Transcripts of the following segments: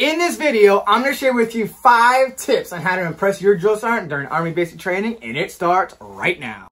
In this video, I'm going to share with you 5 tips on how to impress your drill sergeant during Army basic training, and it starts right now.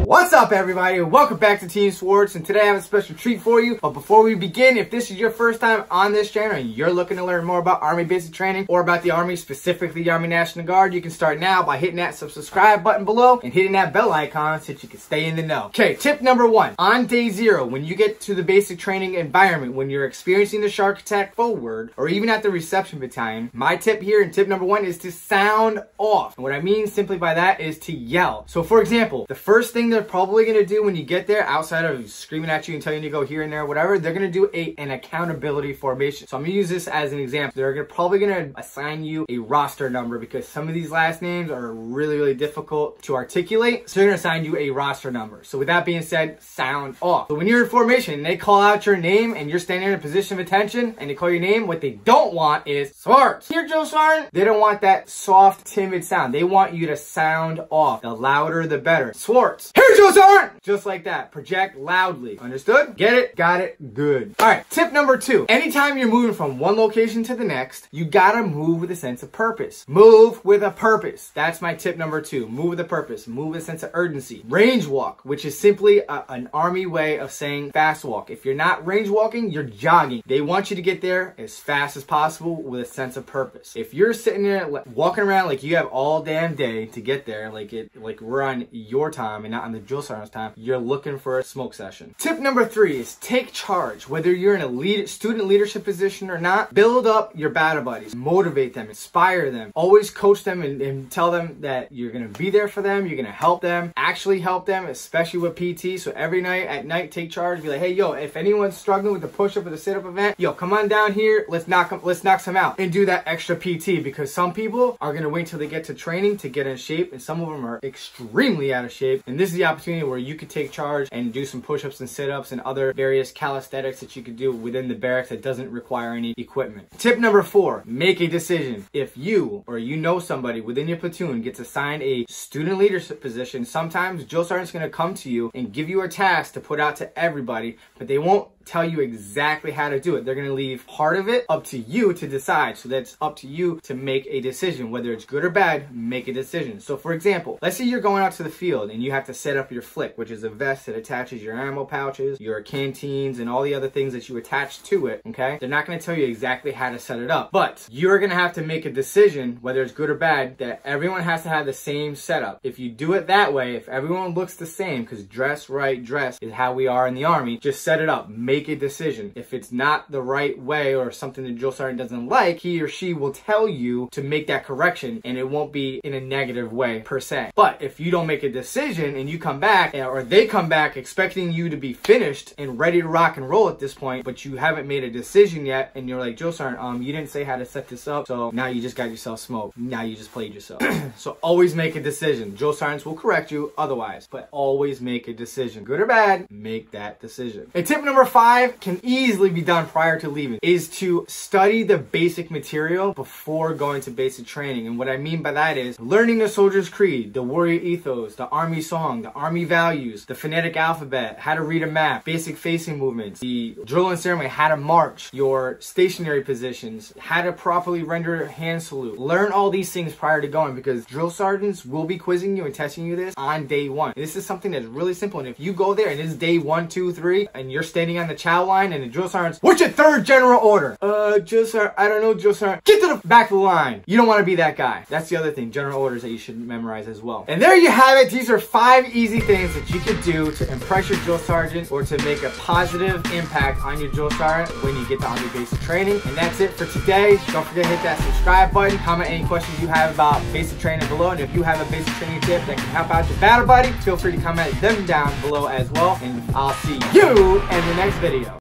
What's up, everybody? Welcome back to Team Swartz, and today I have a special treat for you. But before we begin, if this is your first time on this channel and you're looking to learn more about Army basic training or about the Army, specifically the Army National Guard, you can start now by hitting that subscribe button below and hitting that bell icon so that you can stay in the know. Okay, tip number 1. On day 0, when you get to the basic training environment, when you're experiencing the shark attack forward, or even at the reception battalion, my tip here and tip number 1 is to sound off. And what I mean simply by that is to yell. So for example, the first thing they're probably going to do when you get there, outside of screaming at you and telling you to go here and there, whatever, they're going to do an accountability formation. So I'm going to use this as an example. They're probably going to assign you a roster number because some of these last names are really difficult to articulate. So they're going to assign you a roster number. So with that being said, sound off. So when you're in formation and they call out your name and you're standing in a position of attention and they call your name, what they don't want is Swartz. Here, Joe Sergeant. They don't want that soft, timid sound. They want you to sound off. The louder, the better. Swartz. Here, Joe Sergeant. Just like that. Project loudly. Understood? Get it? Got it? Good. All right. Tip number 2. Anytime you're moving from one location to the next, you gotta move with a sense of purpose. Move with a purpose. That's my tip number 2. Move with a purpose. Move with a sense of urgency. Range walk, which is simply an Army way of saying fast walk. If you're not range walking, you're jogging. They want you to get there as fast as possible with a sense of purpose. If you're sitting there walking around like you have all damn day to get there, like we're on your time and not on the drill sergeant's time, you're looking for a smoke session. Tip number 3 is take charge. Whether you're in a student leadership position or not, build up your battle buddies. Motivate them, inspire them. Always coach them and tell them that you're going to be there for them. You're going to help them. Actually help them, especially with PT. So every night at night, take charge. Be like, hey, yo, if anyone's struggling with the push-up or the sit-up event, yo, come on down here. Let's knock some out and do that extra PT, because some people are going to wait till they get to training to get in shape, and some of them are extremely out of shape. And this is the opportunity where you could take charge and do some push-ups and sit-ups and other various calisthenics that you could do within the barracks that doesn't require any equipment. Tip number 4, make a decision. If you or you know somebody within your platoon gets assigned a student leadership position, sometimes drill sergeant's going to come to you and give you a task to put out to everybody, but they won't tell you exactly how to do it. They're going to leave part of it up to you to decide. So that's up to you to make a decision. Whether it's good or bad, make a decision. So for example, let's say you're going out to the field and you have to set up your flick, which is a vest that attaches your ammo pouches, your canteens, and all the other things that you attach to it, okay? They're not going to tell you exactly how to set it up, but you're going to have to make a decision, whether it's good or bad, that everyone has to have the same setup. If you do it that way, if everyone looks the same, because dress is how we are in the Army, just set it up. Make a decision. If it's not the right way or something the drill sergeant doesn't like, he or she will tell you to make that correction, and it won't be in a negative way per se. But if you don't make a decision and you come back, or they come back expecting you to be finished and ready to rock and roll at this point, but you haven't made a decision yet, and you're like, drill sergeant, you didn't say how to set this up, so now you just got yourself smoked. Now you just played yourself. So always make a decision. Drill sergeants will correct you otherwise, but always make a decision. Good or bad, make that decision. And tip number 5 can easily be done prior to leaving, is to study the basic material before going to basic training. And what I mean by that is learning the soldier's creed, the warrior ethos, the Army song, the Army values, the phonetic alphabet, how to read a map, basic facing movements, the drill and ceremony, how to march, your stationary positions, how to properly render a hand salute. Learn all these things prior to going, because drill sergeants will be quizzing you and testing you this on day 1. And this is something that's really simple, and if you go there and it's day 1, 2, 3, and you're standing on the chow line and the drill sergeant's, what's your 3rd general order? Drill sergeant, I don't know, drill sergeant. Get to the back of the line. You don't want to be that guy. That's the other thing, general orders that you should memorize as well. And there you have it. These are 5 easy things that you could do to impress your drill sergeant or to make a positive impact on your drill sergeant when you get to Army basic training. And that's it for today. Don't forget to hit that subscribe button. Comment any questions you have about basic training below. And if you have a basic training tip that can help out your battle buddy, feel free to comment them down below as well. And I'll see you in the next video.